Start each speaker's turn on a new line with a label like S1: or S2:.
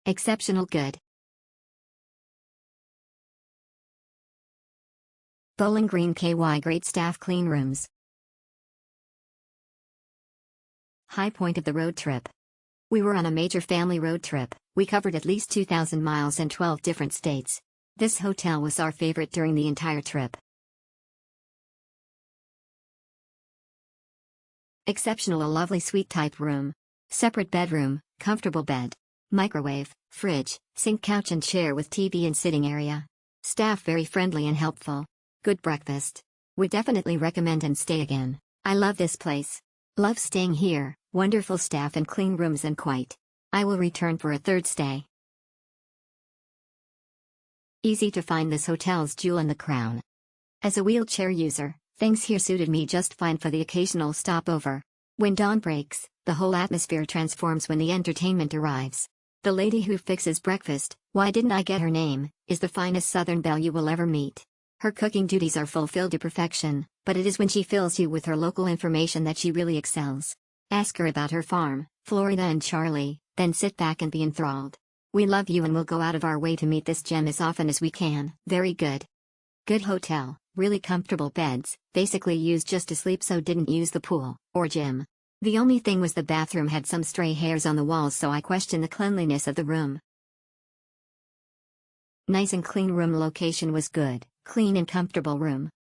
S1: Exceptional good. Bowling Green KY great staff clean rooms. High point of the road trip. We were on a major family road trip. We covered at least 2,000 miles and 12 different states. This hotel was our favorite during the entire trip. Exceptional, a lovely suite type room. Separate bedroom, comfortable bed. Microwave, fridge, sink, couch and chair with TV and sitting area. Staff very friendly and helpful. Good breakfast. Would definitely recommend and stay again. I love this place. Love staying here, wonderful staff and clean rooms and quite. I will return for a third stay. Easy to find, this hotel's jewel in the crown. As a wheelchair user, things here suited me just fine for the occasional stopover. When dawn breaks, the whole atmosphere transforms when the entertainment arrives. The lady who fixes breakfast, why didn't I get her name, is the finest Southern belle you will ever meet. Her cooking duties are fulfilled to perfection, but it is when she fills you with her local information that she really excels. Ask her about her farm, Florida and Charlie, then sit back and be enthralled. We love you and will go out of our way to meet this gem as often as we can. Very good. Good hotel, really comfortable beds, basically used just to sleep, so didn't use the pool or gym. The only thing was the bathroom had some stray hairs on the walls, so I questioned the cleanliness of the room. Nice and clean room, location was good, clean and comfortable room.